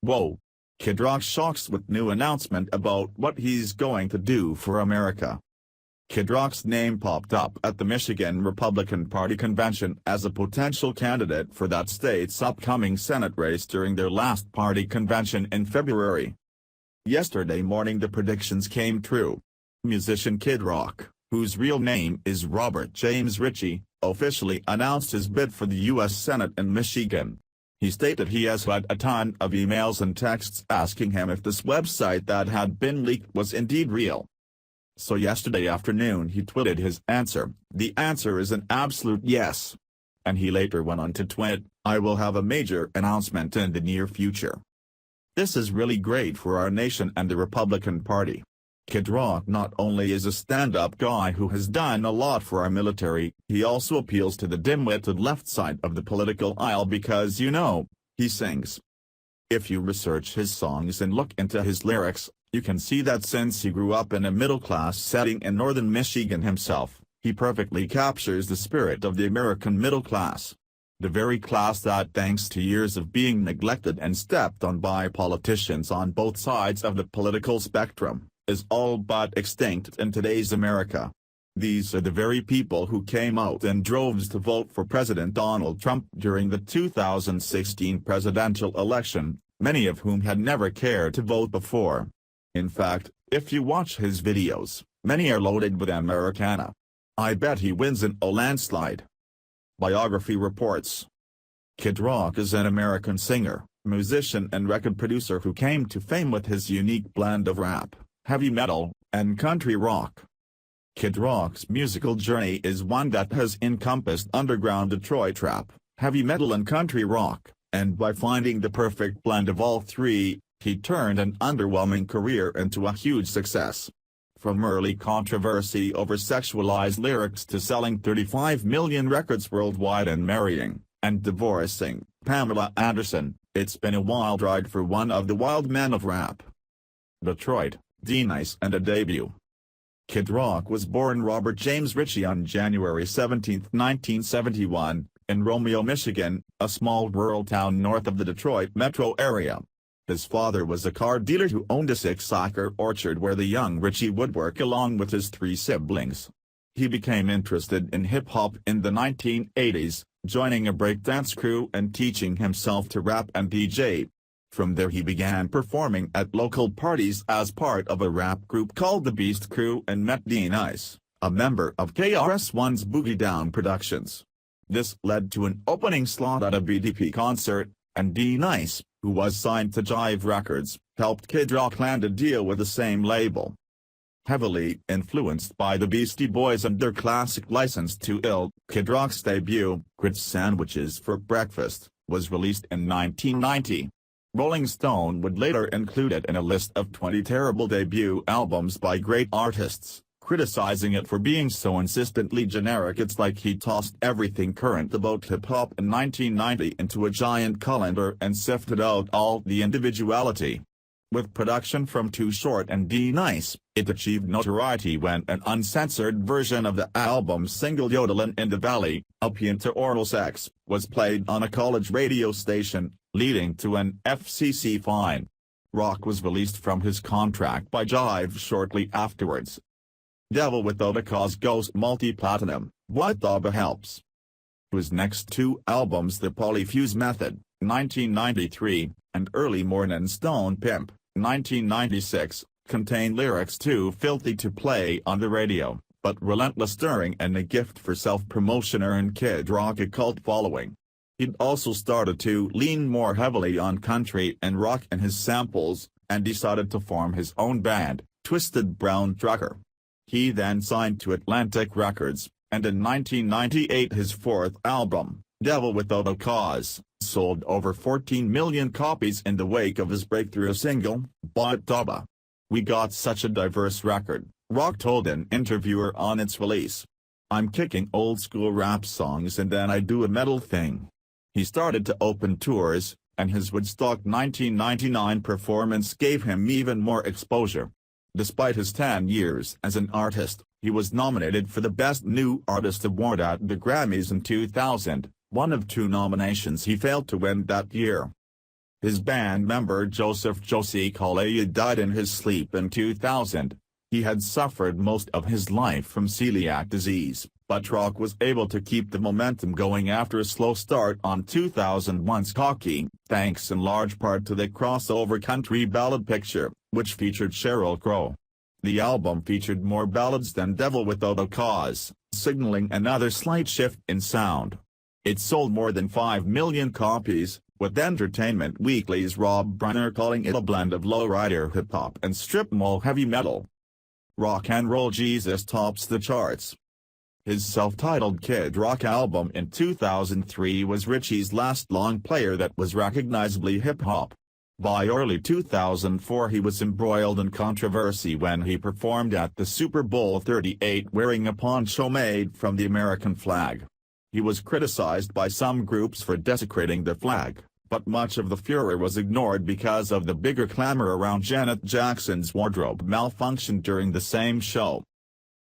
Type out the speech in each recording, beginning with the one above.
Whoa! Kid Rock shocks with new announcement about what he's going to do for America. Kid Rock's name popped up at the Michigan Republican Party convention as a potential candidate for that state's upcoming Senate race during their last party convention in February. Yesterday morning the predictions came true. Musician Kid Rock, whose real name is Robert James Ritchie, officially announced his bid for the U.S. Senate in Michigan. He stated he has had a ton of emails and texts asking him if this website that had been leaked was indeed real. So yesterday afternoon he tweeted his answer. The answer is an absolute yes. And he later went on to tweet, "I will have a major announcement in the near future. This is really great for our nation and the Republican Party." Kid Rock not only is a stand-up guy who has done a lot for our military, he also appeals to the dim-witted left side of the political aisle because he sings. If you research his songs and look into his lyrics, you can see that since he grew up in a middle-class setting in northern Michigan himself, he perfectly captures the spirit of the American middle class. The very class that, thanks to years of being neglected and stepped on by politicians on both sides of the political spectrum, is all but extinct in today's America. These are the very people who came out in droves to vote for President Donald Trump during the 2016 presidential election, many of whom had never cared to vote before. In fact, if you watch his videos, many are loaded with Americana. I bet he wins in a landslide. Biography reports. Kid Rock is an American singer, musician and record producer who came to fame with his unique blend of rap, heavy metal, and country rock. Kid Rock's musical journey is one that has encompassed underground Detroit rap, heavy metal and country rock, and by finding the perfect blend of all three, he turned an underwhelming career into a huge success. From early controversy over sexualized lyrics to selling 35 million records worldwide and marrying, and divorcing, Pamela Anderson, it's been a wild ride for one of the wild men of rap. Detroit, D-Nice and a debut. Kid Rock was born Robert James Ritchie on January 17, 1971, in Romeo, Michigan, a small rural town north of the Detroit metro area. His father was a car dealer who owned a 6-acre orchard where the young Ritchie would work along with his 3 siblings. He became interested in hip-hop in the 1980s, joining a breakdance crew and teaching himself to rap and DJ. From there he began performing at local parties as part of a rap group called the Beast Crew and met D-Nice, a member of KRS-One's Boogie Down Productions. This led to an opening slot at a BDP concert, and D-Nice, who was signed to Jive Records, helped Kid Rock land a deal with the same label. Heavily influenced by the Beastie Boys and their classic License to Ill, Kid Rock's debut, Grits Sandwiches for Breakfast, was released in 1990. Rolling Stone would later include it in a list of 20 terrible debut albums by great artists, criticizing it for being so insistently generic. It's like he tossed everything current about hip-hop in 1990 into a giant colander and sifted out all the individuality. With production from Too Short and D-Nice, it achieved notoriety when an uncensored version of the album's single Yodelin' in the Valley, a paean to oral sex, was played on a college radio station, leading to an FCC fine. Rock was released from his contract by Jive shortly afterwards. Devil Without a Cause goes multi-platinum, What the Helps. His next 2 albums, The Polyfuse Method, 1993, and Early Mornin' Stone Pimp, 1996, contain lyrics too filthy to play on the radio, but relentless stirring and a gift for self-promotion earned Kid Rock a cult following. He'd also started to lean more heavily on country and rock in his samples, and decided to form his own band, Twisted Brown Trucker. He then signed to Atlantic Records, and in 1998 his 4th album, Devil Without a Cause, sold over 14 million copies in the wake of his breakthrough single, But Daba. We got such a diverse record, Rock told an interviewer on its release. I'm kicking old school rap songs and then I do a metal thing. He started to open tours, and his Woodstock 1999 performance gave him even more exposure. Despite his 10 years as an artist, he was nominated for the Best New Artist Award at the Grammys in 2000, one of 2 nominations he failed to win that year. His band member Joseph "Josie" Kalea died in his sleep in 2000. He had suffered most of his life from celiac disease, but Rock was able to keep the momentum going after a slow start on 2001's Cocky, thanks in large part to the crossover country ballad Picture, which featured Sheryl Crow. The album featured more ballads than Devil Without a Cause, signaling another slight shift in sound. It sold more than 5 million copies, with Entertainment Weekly's Rob Brunner calling it a blend of lowrider hip-hop and strip mall heavy metal. Rock and Roll Jesus tops the charts. His self-titled Kid Rock album in 2003 was Richie's last long player that was recognizably hip-hop. By early 2004 he was embroiled in controversy when he performed at the Super Bowl 38 wearing a poncho made from the American flag. He was criticized by some groups for desecrating the flag, but much of the furor was ignored because of the bigger clamor around Janet Jackson's wardrobe malfunction during the same show.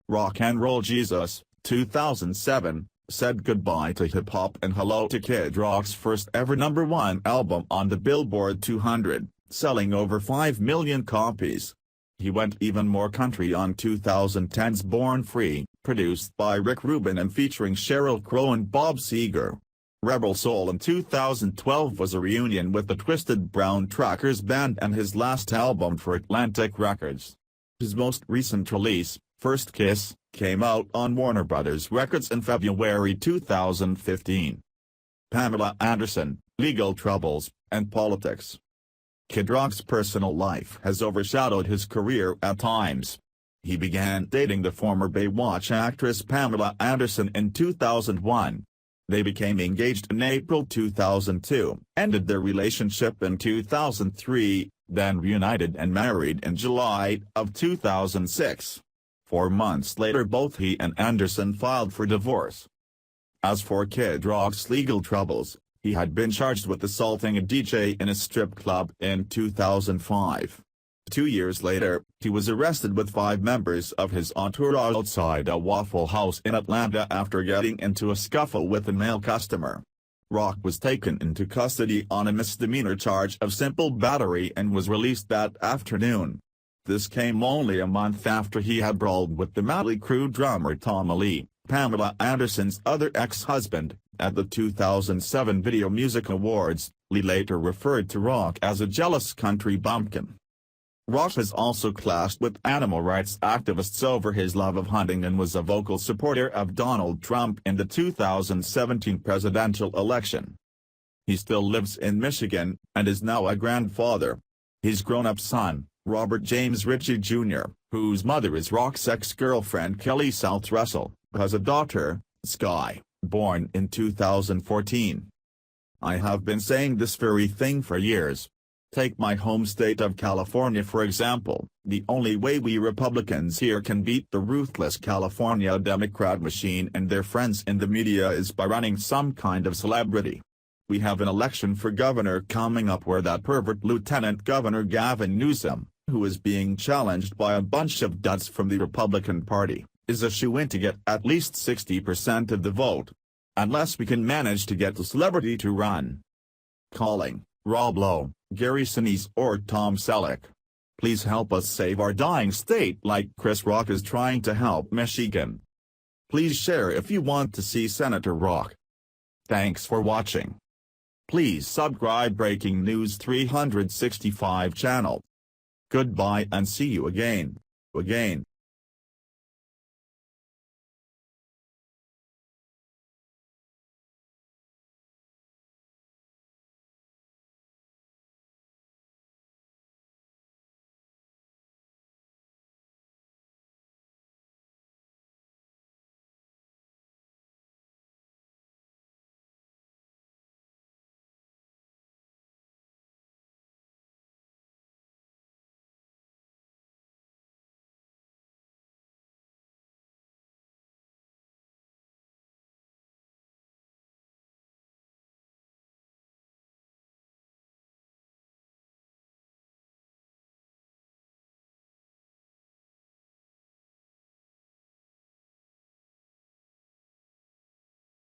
Rock and Roll Jesus, 2007, said goodbye to hip-hop and hello to Kid Rock's first ever #1 album on the Billboard 200, selling over 5 million copies. He went even more country on 2010's Born Free, produced by Rick Rubin and featuring Sheryl Crow and Bob Seger. Rebel Soul in 2012 was a reunion with the Twisted Brown Trackers band and his last album for Atlantic Records. His most recent release, First Kiss, came out on Warner Brothers Records in February 2015. Pamela Anderson, Legal Troubles, and Politics. Kid Rock's personal life has overshadowed his career at times. He began dating the former Baywatch actress Pamela Anderson in 2001. They became engaged in April 2002, ended their relationship in 2003, then reunited and married in July of 2006. 4 months later both he and Anderson filed for divorce. As for Kid Rock's legal troubles, he had been charged with assaulting a DJ in a strip club in 2005. 2 years later, he was arrested with 5 members of his entourage outside a Waffle House in Atlanta after getting into a scuffle with a male customer. Rock was taken into custody on a misdemeanor charge of simple battery and was released that afternoon. This came only a month after he had brawled with the Mötley Crüe drummer Tommy Lee, Pamela Anderson's other ex-husband, at the 2007 Video Music Awards. Lee later referred to Rock as a jealous country bumpkin. Rock has also clashed with animal rights activists over his love of hunting and was a vocal supporter of Donald Trump in the 2017 presidential election. He still lives in Michigan, and is now a grandfather. His grown-up son, Robert James Ritchie Jr., whose mother is Rock's ex-girlfriend Kelly South Russell, has a daughter, Sky, born in 2014. I have been saying this very thing for years. Take my home state of California for example. The only way we Republicans here can beat the ruthless California Democrat machine and their friends in the media is by running some kind of celebrity. We have an election for governor coming up where that pervert Lieutenant Governor Gavin Newsom, who is being challenged by a bunch of duds from the Republican Party, is a shoo-in to get at least 60% of the vote. Unless we can manage to get the celebrity to run. Calling, Rob Lowe, Gary Sinise or Tom Selleck. Please help us save our dying state like Chris Rock is trying to help Michigan. Please share if you want to see Senator Rock. Thanks for watching. Please subscribe Breaking News 365 channel. Goodbye and see you again.